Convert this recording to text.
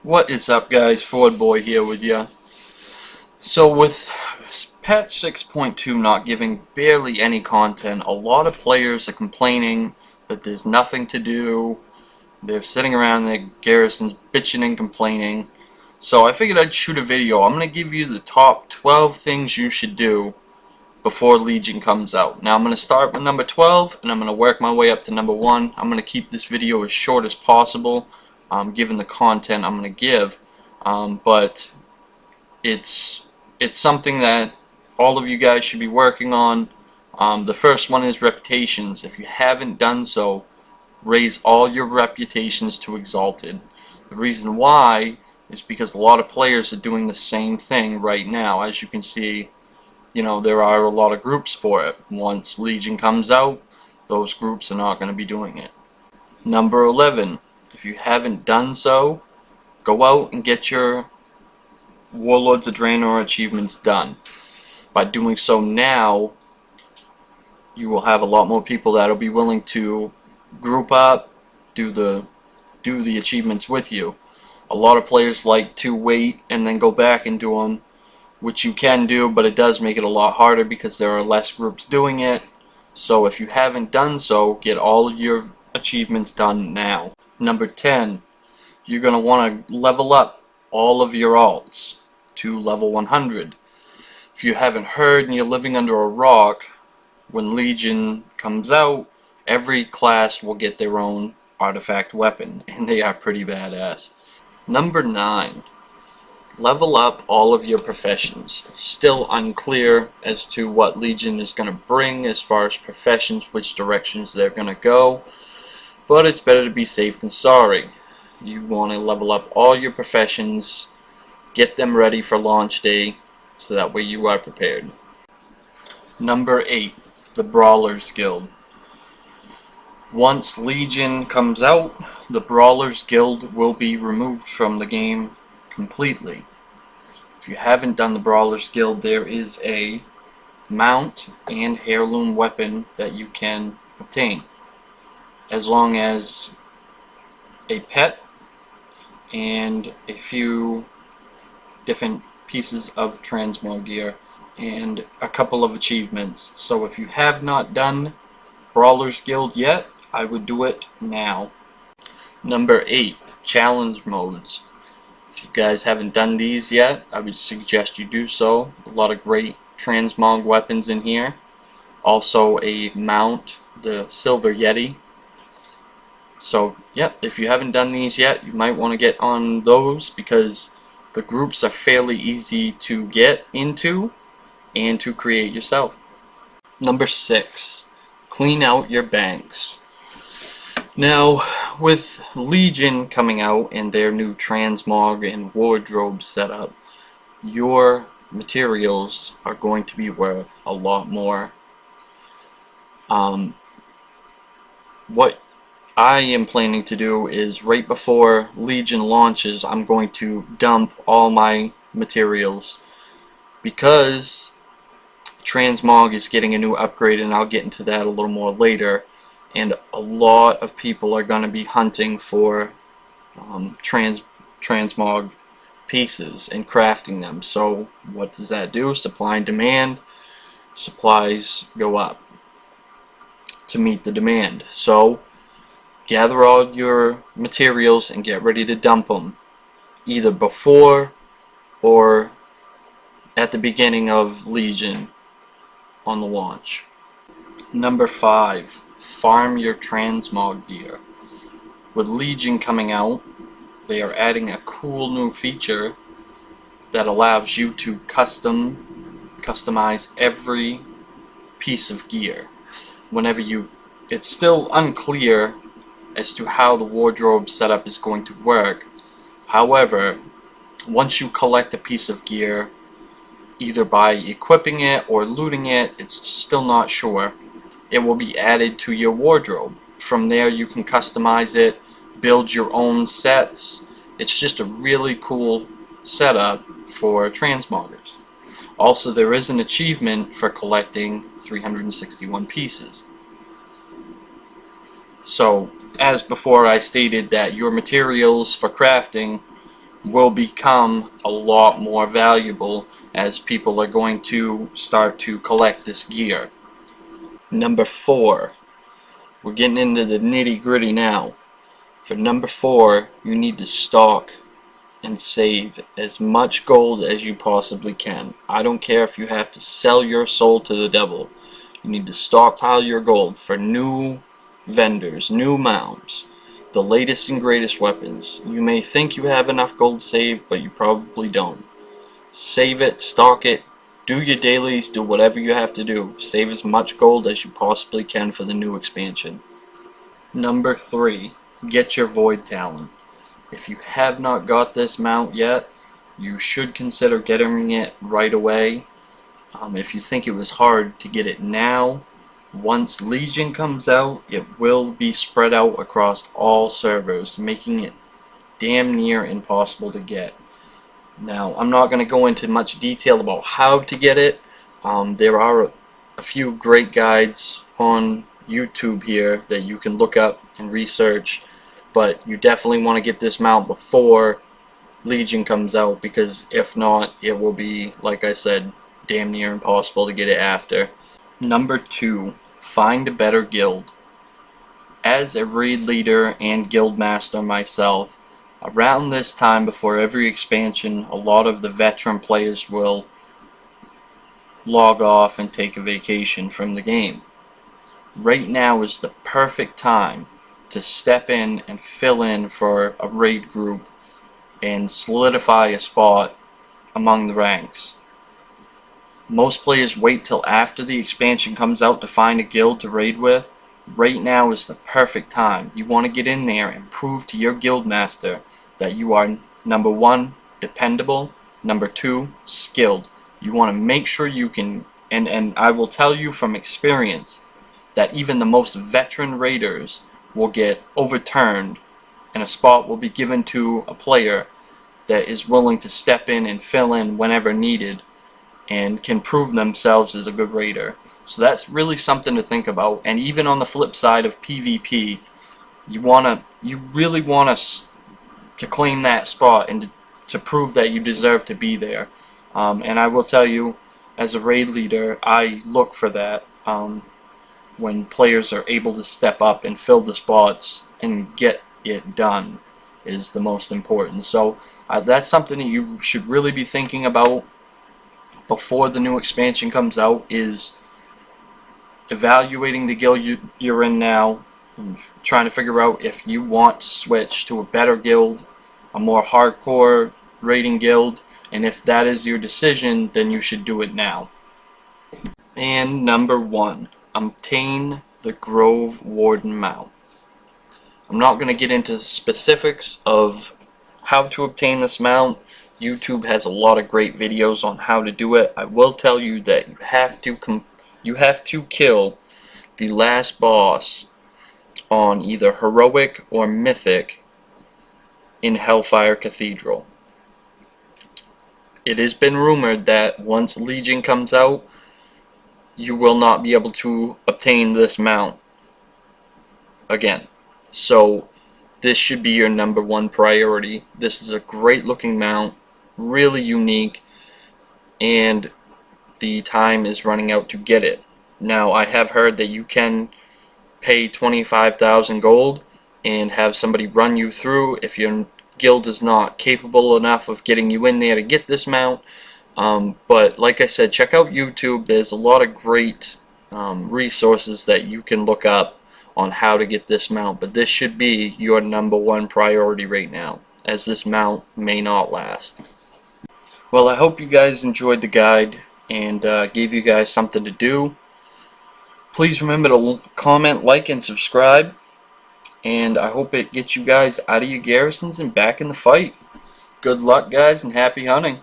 What is up, guys? Ford Boy here with ya. So with patch 6.2 not giving barely any content, a lot of players are complaining that there's nothing to do. They're sitting around in their garrisons bitching and complaining. So I figured I'd shoot a video. I'm going to give you the top 12 things you should do before Legion comes out. Now I'm going to start with number 12 and I'm going to work my way up to number 1. I'm going to keep this video as short as possible. Given the content I'm going to give, but it's something that all of you guys should be working on. The first one is reputations. If you haven't done so, raise all your reputations to exalted. The reason why is because a lot of players are doing the same thing right now. As you can see, there are a lot of groups for it. Once Legion comes out, those groups are not going to be doing it. Number 11. If you haven't done so, go out and get your Warlords of Draenor achievements done. By doing so now, you will have a lot more people that will be willing to group up, do the achievements with you. A lot of players like to wait and then go back and do them, which you can do, but it does make it a lot harder because there are less groups doing it. So if you haven't done so, get all of your achievements done now. Number 10, you're going to want to level up all of your alts to level 100. If you haven't heard and you're living under a rock, when Legion comes out, every class will get their own artifact weapon, and they are pretty badass. Number 9, level up all of your professions. It's still unclear as to what Legion is going to bring as far as professions, which directions they're going to go. But it's better to be safe than sorry. You want to level up all your professions, get them ready for launch day, so that way you are prepared. Number 8, the Brawlers Guild. Once Legion comes out, the Brawlers Guild will be removed from the game completely. If you haven't done the Brawlers Guild, there is a mount and heirloom weapon that you can obtain, as long as a pet and a few different pieces of Transmog gear and a couple of achievements. So if you have not done Brawlers Guild yet, I would do it now. Number 8, challenge modes. If you guys haven't done these yet, I would suggest you do so. A lot of great Transmog weapons in here. Also a mount, the Silver Yeti. So, yep, if you haven't done these yet, you might want to get on those because the groups are fairly easy to get into and to create yourself. Number 6, clean out your banks. Now, with Legion coming out and their new Transmog and wardrobe setup, your materials are going to be worth a lot more. What I am planning to do is right before Legion launches, I'm going to dump all my materials because Transmog is getting a new upgrade, and I'll get into that a little more later, and a lot of people are going to be hunting for Transmog pieces and crafting them. So what does that do? Supply and demand. Supplies go up to meet the demand. So gather all your materials and get ready to dump them, either before or at the beginning of Legion on the launch. Number 5, farm your Transmog gear. With Legion coming out, they are adding a cool new feature that allows you to customize every piece of gear. It's still unclear as to how the wardrobe setup is going to work. However, once you collect a piece of gear, either by equipping it or looting it, it's still not sure, it will be added to your wardrobe. From there you can customize it, build your own sets. It's just a really cool setup for Transmoggers. Also, there is an achievement for collecting 361 pieces. So, as before, I stated that your materials for crafting will become a lot more valuable as people are going to start to collect this gear. Number 4, we're getting into the nitty-gritty now. For number 4, you need to stock and save as much gold as you possibly can. I don't care if you have to sell your soul to the devil. You need to stockpile your gold for new vendors, new mounts, the latest and greatest weapons. You may think you have enough gold saved, but you probably don't. Save it, stock it, do your dailies, do whatever you have to do. Save as much gold as you possibly can for the new expansion. Number 3, get your Void Talon. If you have not got this mount yet, you should consider getting it right away. If you think it was hard to get it now, once Legion comes out, it will be spread out across all servers, making it damn near impossible to get. Now, I'm not going to go into much detail about how to get it. There are a few great guides on YouTube here that you can look up and research, but you definitely want to get this mount before Legion comes out, because if not, it will be, like I said, damn near impossible to get it after. Number 2, find a better guild. As a raid leader and guild master myself, around this time before every expansion, a lot of the veteran players will log off and take a vacation from the game. Right now is the perfect time to step in and fill in for a raid group and solidify a spot among the ranks. Most players wait till after the expansion comes out to find a guild to raid with. Right now is the perfect time. You want to get in there and prove to your guild master that you are, number 1, dependable, number 2, skilled. You want to make sure you can, and I will tell you from experience that even the most veteran raiders will get overturned and a spot will be given to a player that is willing to step in and fill in whenever needed and can prove themselves as a good raider. So that's really something to think about. And even on the flip side of PvP, you really want us to claim that spot and to prove that you deserve to be there. And I will tell you, as a raid leader, I look for that. When players are able to step up and fill the spots and get it done is the most important. So that's something that you should really be thinking about before the new expansion comes out, is evaluating the guild you're in now, and trying to figure out if you want to switch to a better guild, a more hardcore raiding guild, and if that is your decision, then you should do it now. And number 1, obtain the Grove Warden mount. I'm not going to get into the specifics of how to obtain this mount. YouTube has a lot of great videos on how to do it. I will tell you that you have to kill the last boss on either Heroic or Mythic in Hellfire Cathedral. It has been rumored that once Legion comes out, you will not be able to obtain this mount again. So this should be your number 1 priority. This is a great looking mount, really unique, and the time is running out to get it. Now, I have heard that you can pay 25,000 gold and have somebody run you through if your guild is not capable enough of getting you in there to get this mount. But like I said, check out YouTube. There's a lot of great resources that you can look up on how to get this mount, but this should be your number 1 priority right now, as this mount may not last. Well, I hope you guys enjoyed the guide and gave you guys something to do. Please remember to comment, like, and subscribe, and I hope it gets you guys out of your garrisons and back in the fight. Good luck, guys, and happy hunting.